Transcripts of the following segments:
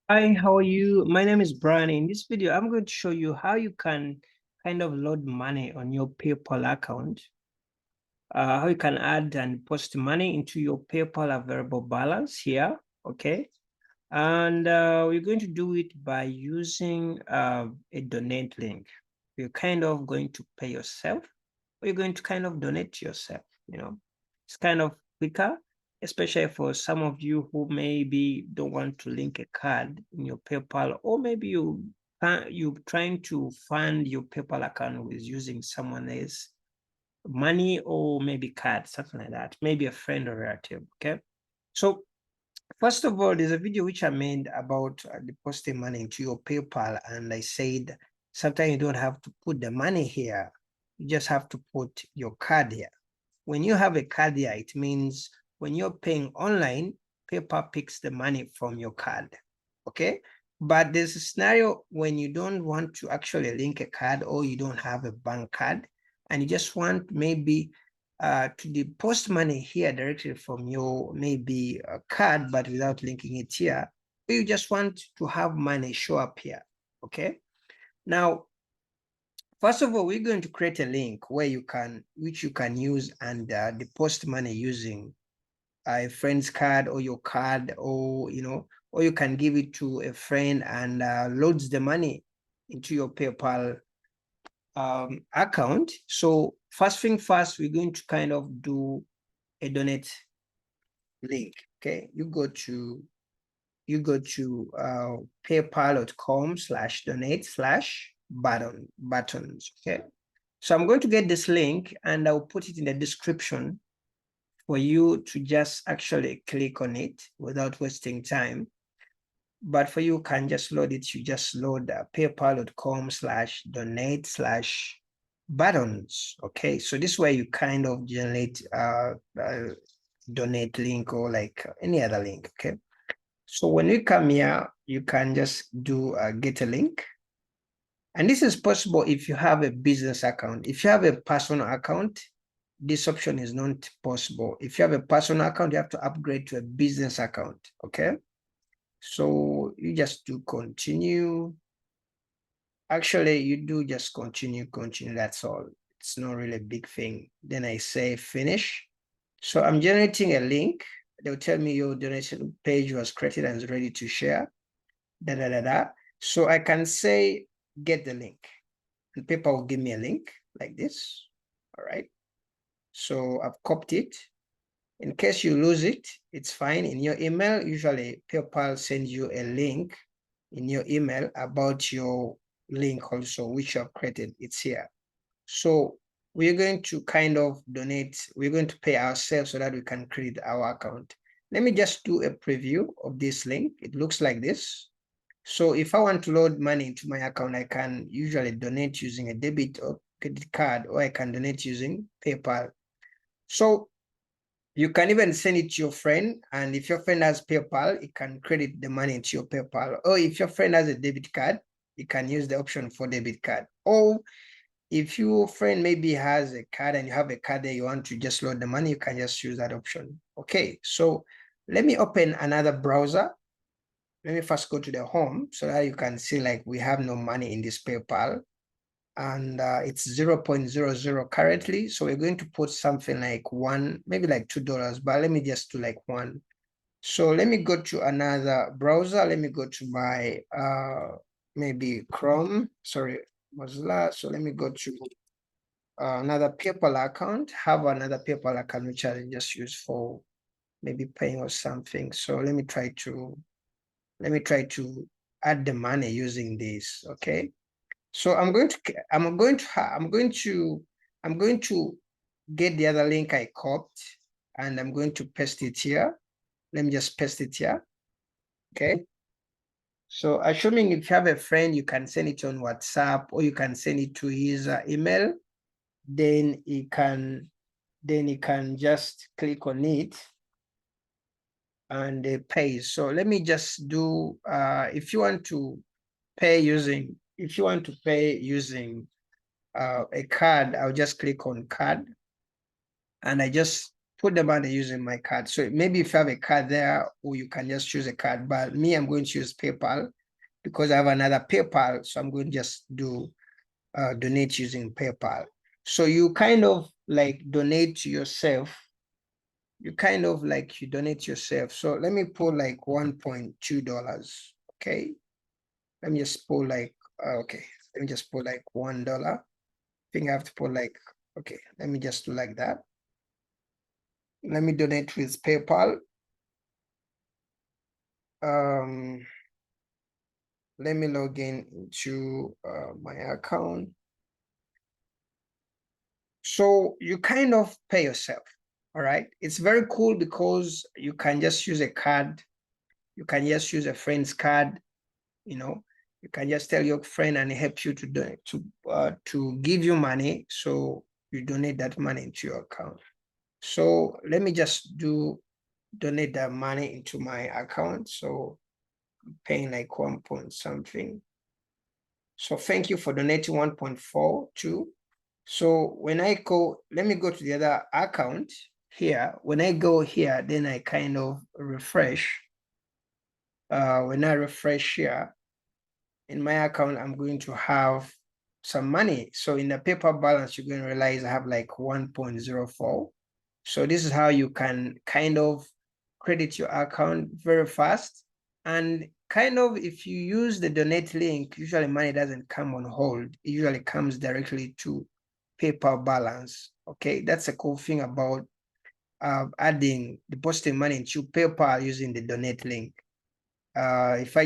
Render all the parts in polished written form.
Hi, how are you? My name is Brian. In this video, I'm going to show you how you can kind of load money on your PayPal account, how you can add and post money into your PayPal available balance here, okay? And we're going to do it by using a donate link. You're kind of going to pay yourself, or you're going to kind of donate to yourself, It's kind of quicker, especially for some of you who maybe don't want to link a card in your PayPal, or maybe you're trying to fund your PayPal account with using someone else's money or maybe card, something like that, maybe a friend or relative, okay? So first of all, there's a video which I made about depositing money into your PayPal, and I said sometimes you don't have to put the money here. You just have to put your card here. When you have a card here, it means when you're paying online, PayPal picks the money from your card, okay? But there's a scenario when you don't want to actually link a card, or you don't have a bank card, and you just want maybe to deposit money here directly from your maybe a card, but without linking it here, or you just want to have money show up here, okay? Now, first of all, we're going to create a link which you can use and deposit money using a friend's card or your card, or or you can give it to a friend and loads the money into your PayPal account. So first thing first, we're going to kind of do a donate link. Okay, you go to paypal.com/donate/buttons. Okay, so I'm going to get this link and I'll put it in the description for you to just actually click on it without wasting time. But for you can just load it, you just load paypal.com/donate/buttons. Okay, so this way you kind of generate donate link or like any other link. Okay, so when you come here, you can just do get a link. And this is possible if you have a business account. If you have a personal account, this option is not possible. If you have a personal account, you have to upgrade to a business account, okay? So you just do continue. Actually, you do just continue, that's all. It's not really a big thing. Then I say finish. So I'm generating a link. They'll tell me your donation page was created and is ready to share. So I can say get the link. And PayPal will give me a link like this. All right. So I've copied it. In case you lose it, it's fine. In your email, usually PayPal sends you a link in your email about your link also, which you have created. It's here. So we're going to kind of donate. We're going to pay ourselves so that we can create our account. Let me just do a preview of this link. It looks like this. So if I want to load money into my account, I can usually donate using a debit or credit card, or I can donate using PayPal. So you can even send it to your friend, and if your friend has PayPal, it can credit the money into your PayPal. Or if your friend has a debit card, you can use the option for debit card. Or if your friend maybe has a card and you have a card that you want to just load the money, you can just use that option. Okay, so let me open another browser. Let me first go to the home so that you can see like we have no money in this PayPal, and it's 0.00 currently. So we're going to put something like one, maybe like $2, but let me just do like one. So let me go to another browser. Let me go to my maybe Chrome, sorry, Mozilla. So let me go to another PayPal account, have another PayPal account which I just use for maybe paying or something. So let me try to add the money using this. Okay, so I'm going to get the other link I copied, and I'm going to paste it here. Let me just paste it here. Okay, so assuming if you have a friend, you can send it on WhatsApp, or you can send it to his email. Then he can just click on it and pay. So let me just do if you want to pay using a card, I'll just click on card, and I just put the money using my card. So maybe if you have a card there, or you can just choose a card, but me, I'm going to use PayPal because I have another PayPal. So I'm going to just do donate using PayPal. So you kind of like donate to yourself. You kind of like you donate yourself. So let me put like $1.2. Okay. Let me just put like okay. Let me just put like $1. I think I have to put like okay. Let me just do like that. Let me donate with PayPal. Let me log in into my account. So you kind of pay yourself. All right. It's very cool because you can just use a card. You can just use a friend's card. You know, you can just tell your friend and help you to do to give you money. So you donate that money into your account. So let me just donate that money into my account. So I'm paying like 1 point something. So thank you for donating 1.42. So when I go, let me go to the other account here. When I go here, then I kind of refresh. When I refresh here, in my account, I'm going to have some money. So in the PayPal balance, you're going to realize I have like 1.04. So this is how you can kind of credit your account very fast. And kind of if you use the donate link, usually money doesn't come on hold. It usually comes directly to PayPal balance. Okay, that's a cool thing about depositing money into PayPal using the donate link. If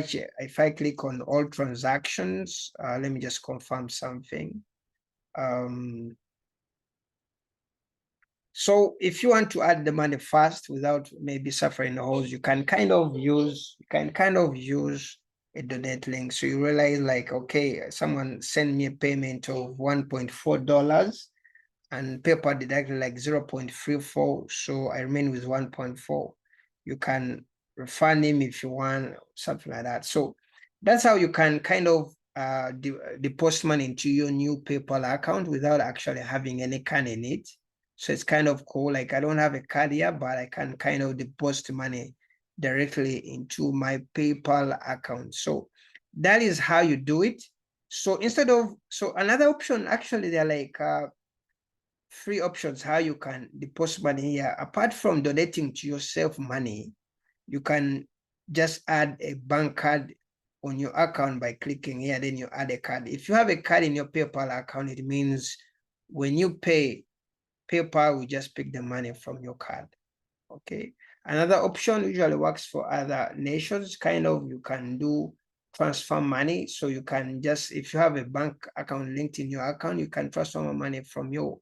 I click on all transactions, let me just confirm something. So if you want to add the money fast without maybe suffering the holes, you can kind of use a donate link. So you realize like, okay, someone sent me a payment of $1.4 and PayPal deducted like 0.34. So I remain with 1.4. You can refund him if you want, something like that. So that's how you can kind of deposit money into your new PayPal account without actually having any card in it. So it's kind of cool. Like I don't have a card here, but I can kind of deposit money directly into my PayPal account. So that is how you do it. So so another option, actually, they're like three options how you can deposit money here. Apart from donating to yourself money, you can just add a bank card on your account by clicking here, then you add a card. If you have a card in your PayPal account, it means when you pay, PayPal will just pick the money from your card. Okay. Another option usually works for other nations, kind of you can do transfer money. So you can just, if you have a bank account linked in your account, you can transfer money from your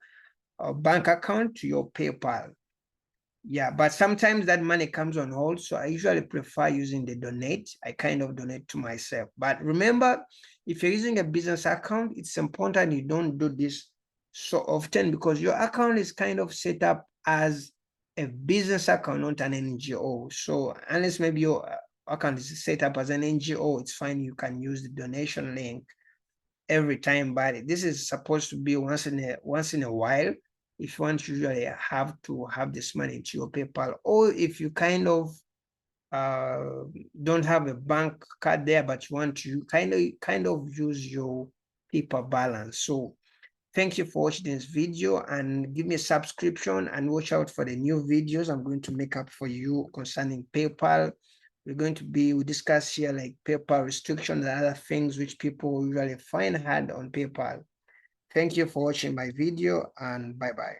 bank account to your PayPal. Yeah, but sometimes that money comes on hold. So I usually prefer using the donate. I kind of donate to myself. But remember, if you're using a business account, it's important you don't do this so often because your account is kind of set up as a business account, not an NGO. So unless maybe your account is set up as an NGO, it's fine. You can use the donation link every time, but this is supposed to be once in a while. If you want to usually have to have this money into your PayPal, or if you kind of don't have a bank card there, but you want to kind of use your PayPal balance. So thank you for watching this video and give me a subscription and watch out for the new videos I'm going to make up for you concerning PayPal. We discuss here like PayPal restrictions and other things which people usually find hard on PayPal. Thank you for watching my video and bye-bye.